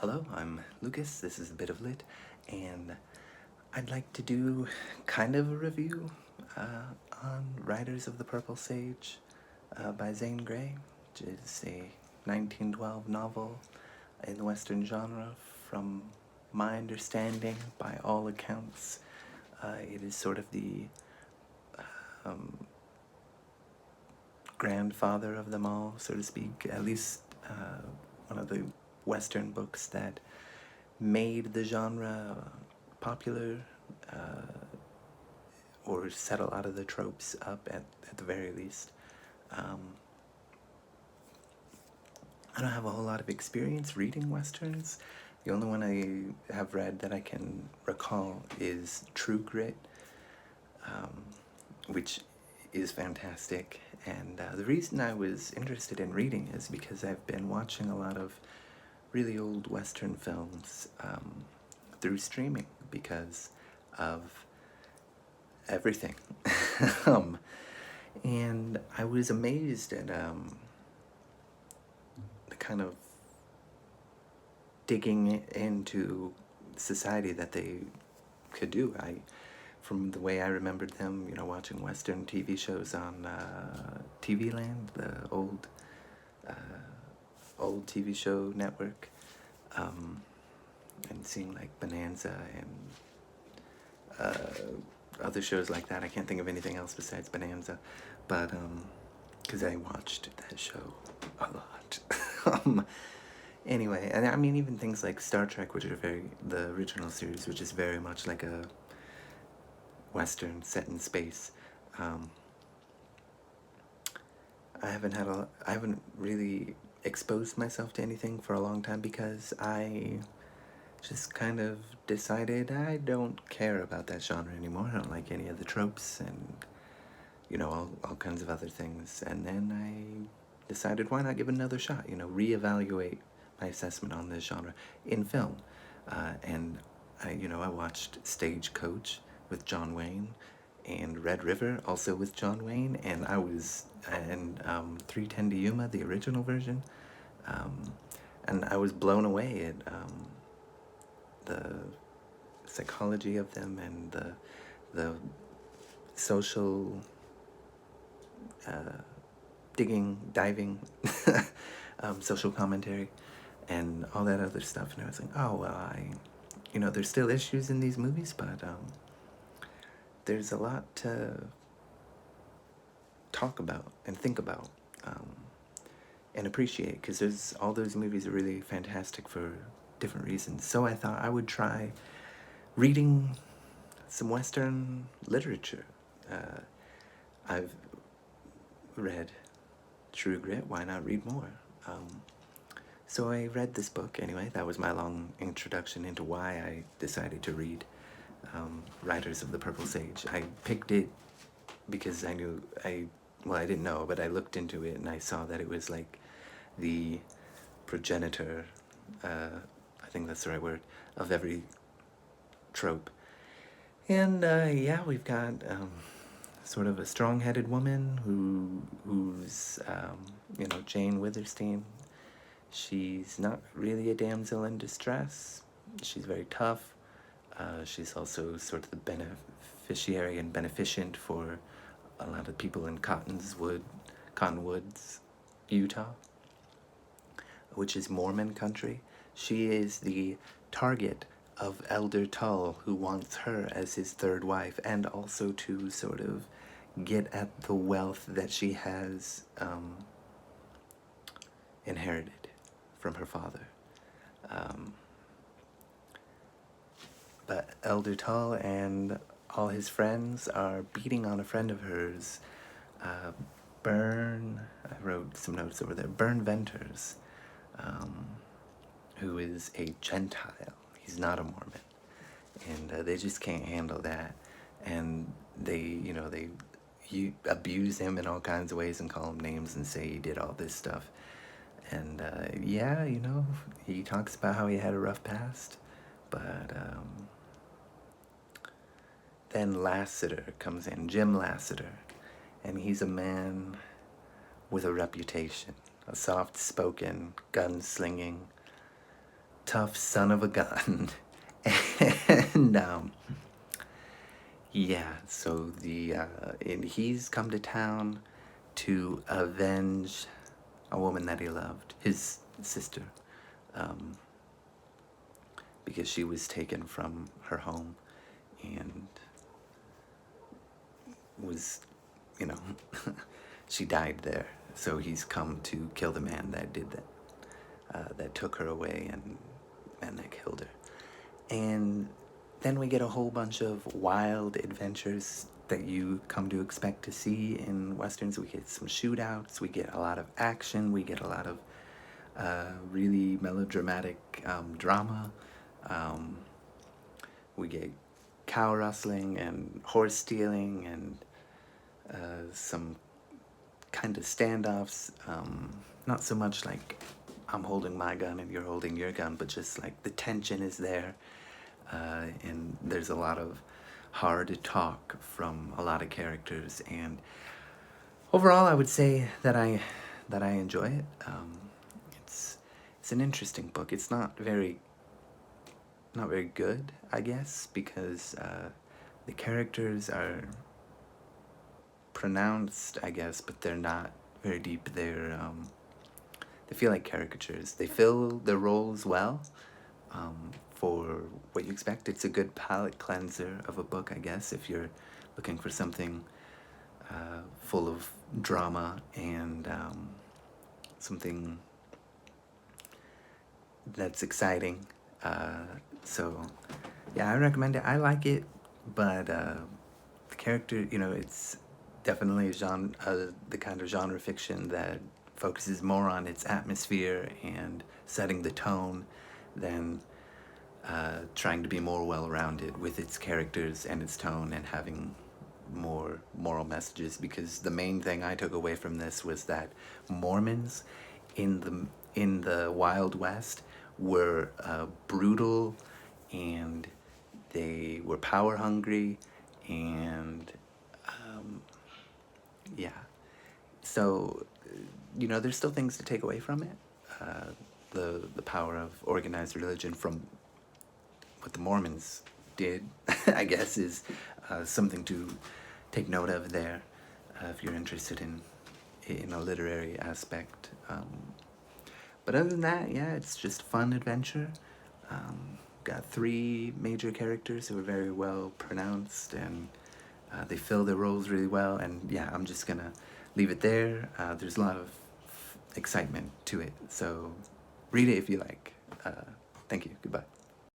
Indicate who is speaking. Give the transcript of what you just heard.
Speaker 1: Hello, I'm Lucas. This is a bit of lit, and I'd like to do kind of a review on Riders of the Purple Sage by Zane Grey, which is a 1912 novel in the Western genre. From my understanding, by all accounts, it is sort of the grandfather of them all, so to speak, at least one of the Western books that made the genre popular, or set a lot of the tropes up at the very least. Um, I don't have a whole lot of experience reading Westerns. The only one I have read that I can recall is True Grit, which is fantastic. And the reason I was interested in reading is because I've been watching a lot of really old Western films through streaming because of everything. um, and I was amazed at the kind of digging into society that they could do. From the way I remembered them, watching Western TV shows on TV Land, the uh, old TV show network, and seeing like Bonanza and other shows like that. I can't think of anything else besides Bonanza, but because I watched that show a lot. Anyway, and I mean even things like Star Trek, which are the original series, which is very much like a Western set in space. Um, I haven't really exposed myself to anything for a long time because I just kind of decided I don't care about that genre anymore. I don't like any of the tropes and, all kinds of other things. And then I decided, why not give it another shot? Reevaluate my assessment on this genre in film. And I watched Stagecoach with John Wayne and Red River, also with John Wayne, and 310 to Yuma, the original version. Um, and I was blown away at the psychology of them and the social diving, social commentary, and all that other stuff. And I was like, oh well, there's still issues in these movies, but there's a lot to talk about and think about. And appreciate, because there's all those movies are really fantastic for different reasons. So I thought I would try reading some Western literature. I've read True Grit. Why not read more? So I read this book anyway. That was my long introduction into why I decided to read Riders of the Purple Sage. I picked it because I didn't know, but I looked into it and I saw that it was like the progenitor, I think that's the right word, of every trope. And yeah, we've got sort of a strong-headed woman who's Jane Withersteen. She's not really a damsel in distress. She's very tough. She's also sort of the beneficiary and beneficent for a lot of people in Cottonwoods, Utah, which is Mormon country. She is the target of Elder Tull, who wants her as his third wife, and also to sort of get at the wealth that she has inherited from her father. But Elder Tull and all his friends are beating on a friend of hers, I wrote some notes over there, Bern Venters, who is a Gentile. He's not a Mormon. And they just can't handle that. And they abuse him in all kinds of ways and call him names and say he did all this stuff. And yeah, he talks about how he had a rough past, but then Lassiter comes in, Jim Lassiter, and he's a man with a reputation, a soft-spoken, gun-slinging tough son of a gun. And yeah, so and he's come to town to avenge a woman that he loved, his sister, um, because she was taken from her home and was, you know, she died there. So he's come to kill the man that did that, that took her away and that killed her. And then we get a whole bunch of wild adventures that you come to expect to see in westerns. We get some shootouts, we get a lot of action, we get a lot of really melodramatic drama. We get cow rustling and horse stealing and some kind of standoffs. Not so much like I'm holding my gun and you're holding your gun, but just like the tension is there. And there's a lot of hard talk from a lot of characters, and overall I would say that I enjoy it. It's an interesting book. It's not very good, I guess, because the characters are pronounced, I guess, but they're not very deep. They feel like caricatures. They fill their roles well, for what you expect. It's a good palate cleanser of a book, I guess, if you're looking for something full of drama and something that's exciting. So, yeah, I recommend it. I like it, but the character, it's definitely the kind of genre fiction that focuses more on its atmosphere and setting the tone than trying to be more well-rounded with its characters and its tone and having more moral messages. Because the main thing I took away from this was that Mormons in the Wild West were brutal, and they were power hungry, and yeah. So, there's still things to take away from it. The power of organized religion from what the Mormons did, I guess, is something to take note of there if you're interested in a literary aspect. But other than that, yeah, it's just a fun adventure. Got 3 major characters who are very well pronounced, and they fill their roles really well. And yeah, I'm just gonna leave it there. There's a lot of excitement to it, so read it if you like. Thank you. Goodbye.